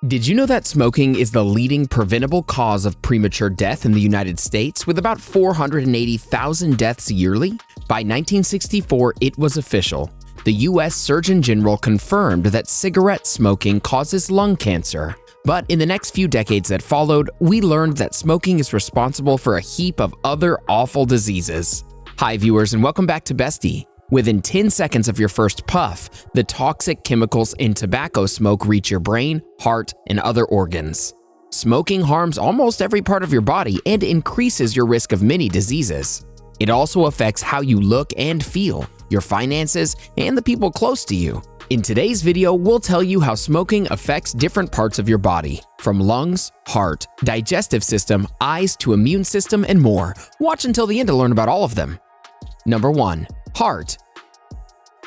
Did you know that smoking is the leading preventable cause of premature death in the United States, with about 480,000 deaths yearly? By 1964, it was official. The U.S. Surgeon General confirmed that cigarette smoking causes lung cancer. But in the next few decades that followed, we learned that smoking is responsible for a heap of other awful diseases. Hi viewers, and welcome back to Bestie. Within 10 seconds of your first puff, the toxic chemicals in tobacco smoke reach your brain, heart, and other organs. Smoking harms almost every part of your body and increases your risk of many diseases. It also affects how you look and feel, your finances, and the people close to you. In today's video, we'll tell you how smoking affects different parts of your body, from lungs, heart, digestive system, eyes to immune system, and more. Watch until the end to learn about all of them. Number 1. Heart.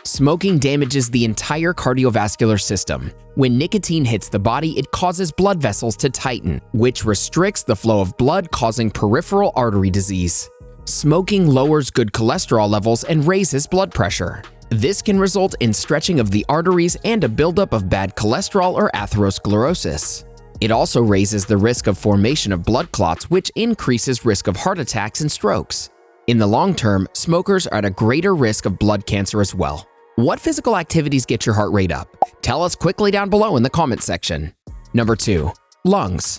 Smoking damages the entire cardiovascular system. When nicotine hits the body, it causes blood vessels to tighten, which restricts the flow of blood, causing peripheral artery disease. Smoking lowers good cholesterol levels and raises blood pressure. This can result in stretching of the arteries and a buildup of bad cholesterol or atherosclerosis. It also raises the risk of formation of blood clots, which increases risk of heart attacks and strokes. In the long term, smokers are at a greater risk of blood cancer as well. What physical activities get your heart rate up? Tell us quickly down below in the comment section. Number 2. Lungs.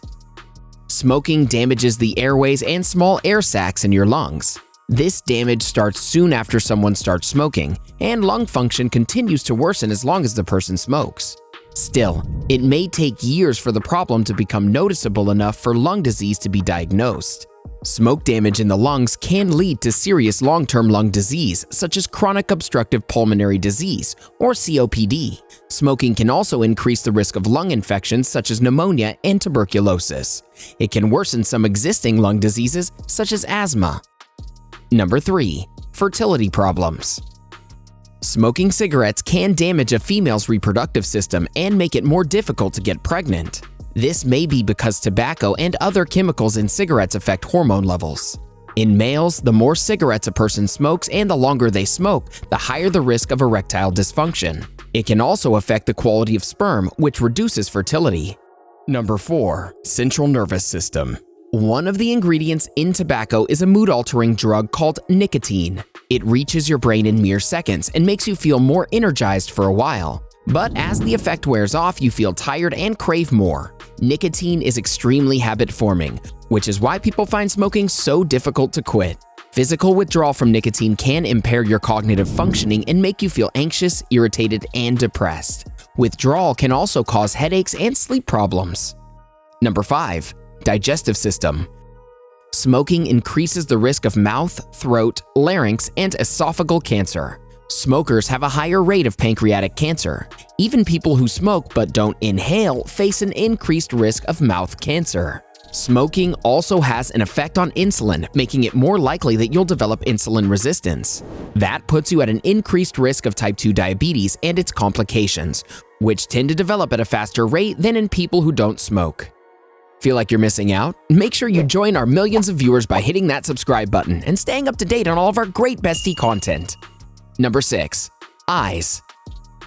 Smoking damages the airways and small air sacs in your lungs. This damage starts soon after someone starts smoking, and lung function continues to worsen as long as the person smokes. Still, it may take years for the problem to become noticeable enough for lung disease to be diagnosed. Smoke damage in the lungs can lead to serious long-term lung disease, such as chronic obstructive pulmonary disease, or COPD. Smoking can also increase the risk of lung infections such as pneumonia and tuberculosis. It can worsen some existing lung diseases, such as asthma. Number 3. Fertility problems. Smoking cigarettes can damage a female's reproductive system and make it more difficult to get pregnant. This may be because tobacco and other chemicals in cigarettes affect hormone levels. In males, the more cigarettes a person smokes and the longer they smoke, the higher the risk of erectile dysfunction. It can also affect the quality of sperm, which reduces fertility. Number 4. Central nervous system. One of the ingredients in tobacco is a mood-altering drug called nicotine. It reaches your brain in mere seconds and makes you feel more energized for a while. But as the effect wears off, you feel tired and crave more. Nicotine is extremely habit-forming, which is why people find smoking so difficult to quit. Physical withdrawal from nicotine can impair your cognitive functioning and make you feel anxious, irritated, and depressed. Withdrawal can also cause headaches and sleep problems. Number 5. Digestive system. Smoking increases the risk of mouth, throat, larynx, and esophageal cancer. Smokers have a higher rate of pancreatic cancer. Even people who smoke but don't inhale face an increased risk of mouth cancer. Smoking also has an effect on insulin, making it more likely that you'll develop insulin resistance. That puts you at an increased risk of type 2 diabetes and its complications, which tend to develop at a faster rate than in people who don't smoke. Feel like you're missing out? Make sure you join our millions of viewers by hitting that subscribe button and staying up to date on all of our great Bestie content. Number 6. Eyes.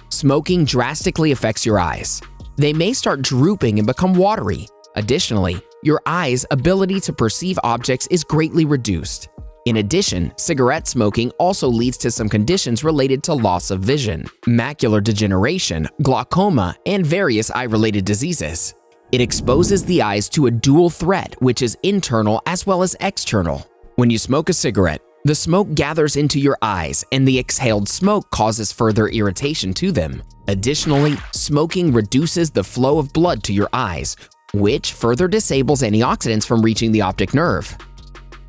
Smoking drastically affects your eyes. They may start drooping and become watery. Additionally, your eyes' ability to perceive objects is greatly reduced. In addition, cigarette smoking also leads to some conditions related to loss of vision, macular degeneration, glaucoma, and various eye-related diseases. It exposes the eyes to a dual threat, which is internal as well as external. When you smoke a cigarette, the smoke gathers into your eyes, and the exhaled smoke causes further irritation to them. Additionally, smoking reduces the flow of blood to your eyes, which further disables antioxidants from reaching the optic nerve.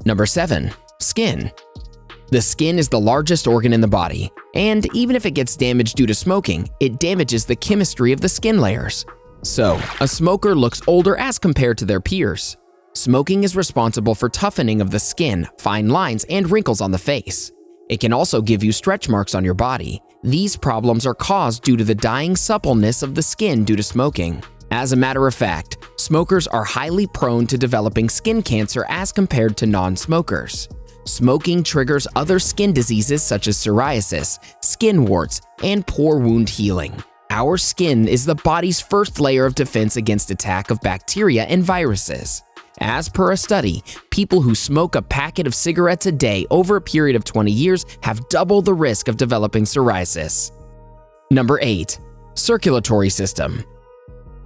Number 7. Skin. The skin is the largest organ in the body, and even if it gets damaged due to smoking, it damages the chemistry of the skin layers. So, a smoker looks older as compared to their peers. Smoking is responsible for toughening of the skin, fine lines, and wrinkles on the face. It can also give you stretch marks on your body. These problems are caused due to the dying suppleness of the skin due to smoking. As a matter of fact, smokers are highly prone to developing skin cancer as compared to non-smokers. Smoking triggers other skin diseases such as psoriasis, skin warts, and poor wound healing. Our skin is the body's first layer of defense against attack of bacteria and viruses. As per a study, people who smoke a packet of cigarettes a day over a period of 20 years have double the risk of developing psoriasis. Number 8. Circulatory system.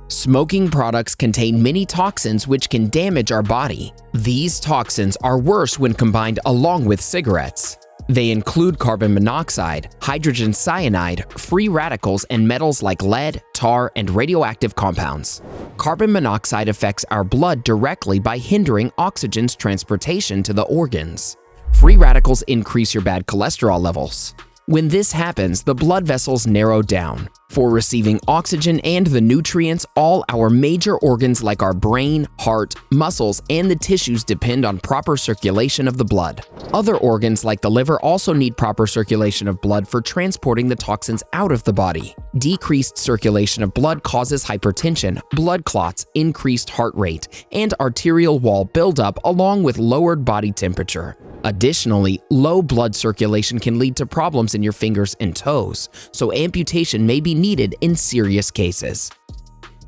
Smoking products contain many toxins which can damage our body. These toxins are worse when combined along with cigarettes. They include carbon monoxide, hydrogen cyanide, free radicals, and metals like lead, tar, and radioactive compounds. Carbon monoxide affects our blood directly by hindering oxygen's transportation to the organs. Free radicals increase your bad cholesterol levels. When this happens, the blood vessels narrow down. For receiving oxygen and the nutrients, all our major organs like our brain, heart, muscles, and the tissues depend on proper circulation of the blood. Other organs like the liver also need proper circulation of blood for transporting the toxins out of the body. Decreased circulation of blood causes hypertension, blood clots, increased heart rate, and arterial wall buildup along with lowered body temperature. Additionally, low blood circulation can lead to problems in your fingers and toes, so amputation may be needed in serious cases.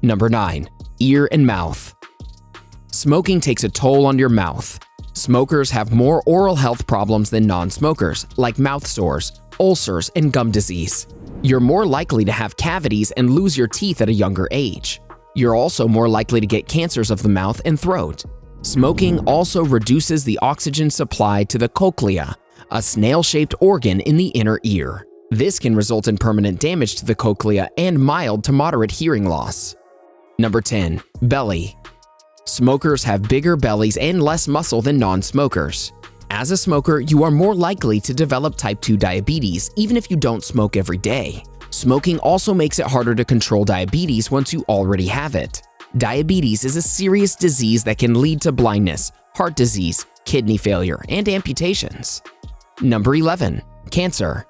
Number 9. Ear and mouth. Smoking takes a toll on your mouth. Smokers have more oral health problems than non-smokers, like mouth sores, ulcers, and gum disease. You're more likely to have cavities and lose your teeth at a younger age. You're also more likely to get cancers of the mouth and throat. Smoking also reduces the oxygen supply to the cochlea, a snail-shaped organ in the inner ear. This can result in permanent damage to the cochlea and mild to moderate hearing loss. Number 10. Belly. Smokers have bigger bellies and less muscle than non-smokers. As a smoker, you are more likely to develop type 2 diabetes even if you don't smoke every day. Smoking also makes it harder to control diabetes once you already have it. Diabetes is a serious disease that can lead to blindness, heart disease, kidney failure, and amputations. Number 11. Cancer.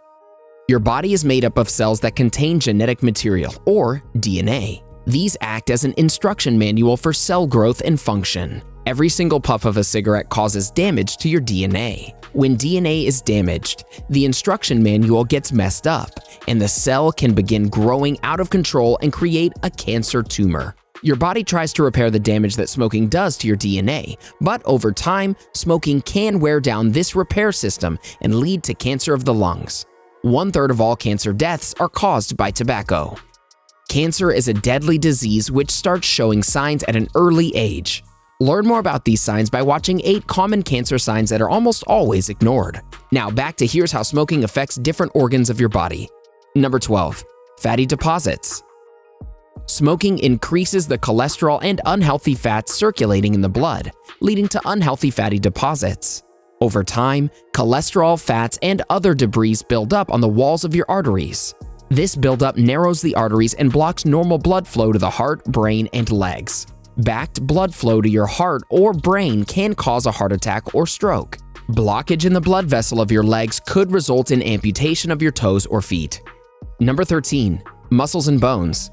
Your body is made up of cells that contain genetic material, or DNA. These act as an instruction manual for cell growth and function. Every single puff of a cigarette causes damage to your DNA. When DNA is damaged, the instruction manual gets messed up, and the cell can begin growing out of control and create a cancer tumor. Your body tries to repair the damage that smoking does to your DNA, but over time, smoking can wear down this repair system and lead to cancer of the lungs. 1/3 of all cancer deaths are caused by tobacco. Cancer is a deadly disease which starts showing signs at an early age. Learn more about these signs by watching 8 common cancer signs that are almost always ignored. Now back to here's how smoking affects different organs of your body. Number 12. Fatty deposits. Smoking increases the cholesterol and unhealthy fats circulating in the blood, leading to unhealthy fatty deposits. Over time, cholesterol, fats, and other debris build up on the walls of your arteries. This buildup narrows the arteries and blocks normal blood flow to the heart, brain, and legs. Backed blood flow to your heart or brain can cause a heart attack or stroke. Blockage in the blood vessel of your legs could result in amputation of your toes or feet. Number 13. Muscles and bones.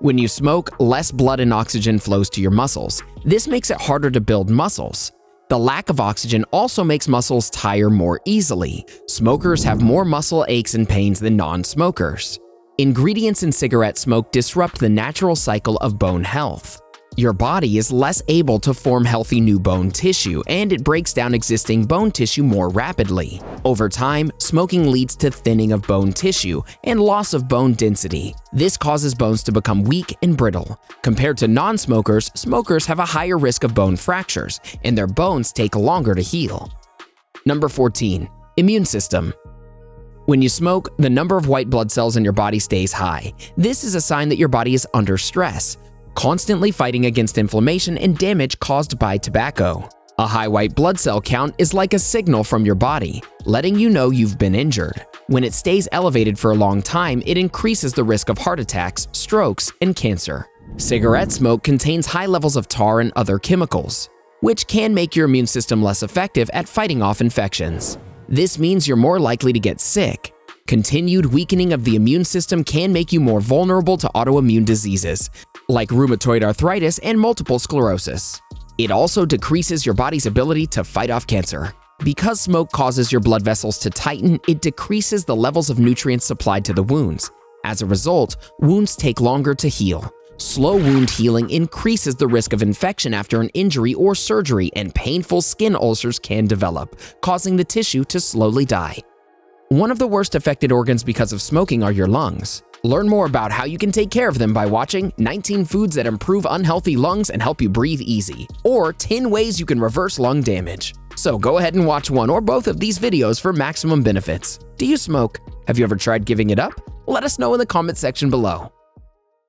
When you smoke, less blood and oxygen flows to your muscles. This makes it harder to build muscles. The lack of oxygen also makes muscles tire more easily. Smokers have more muscle aches and pains than non-smokers. Ingredients in cigarette smoke disrupt the natural cycle of bone health. Your body is less able to form healthy new bone tissue, and it breaks down existing bone tissue more rapidly. Over time, smoking leads to thinning of bone tissue and loss of bone density. This causes bones to become weak and brittle. Compared to non-smokers, smokers have a higher risk of bone fractures, and their bones take longer to heal. Number 14. Immune system. When you smoke, the number of white blood cells in your body stays high. This is a sign that your body is under stress, constantly fighting against inflammation and damage caused by tobacco. A high white blood cell count is like a signal from your body, letting you know you've been injured. When it stays elevated for a long time, it increases the risk of heart attacks, strokes, and cancer. Cigarette smoke contains high levels of tar and other chemicals, which can make your immune system less effective at fighting off infections. This means you're more likely to get sick. Continued weakening of the immune system can make you more vulnerable to autoimmune diseases, like rheumatoid arthritis and multiple sclerosis. It also decreases your body's ability to fight off cancer. Because smoke causes your blood vessels to tighten, it decreases the levels of nutrients supplied to the wounds. As a result, wounds take longer to heal. Slow wound healing increases the risk of infection after an injury or surgery, and painful skin ulcers can develop, causing the tissue to slowly die. One of the worst affected organs because of smoking are your lungs. Learn more about how you can take care of them by watching 19 Foods That Improve Unhealthy Lungs and Help You Breathe Easy, or 10 Ways You Can Reverse Lung Damage. So go ahead and watch one or both of these videos for maximum benefits. Do you smoke? Have you ever tried giving it up? Let us know in the comment section below.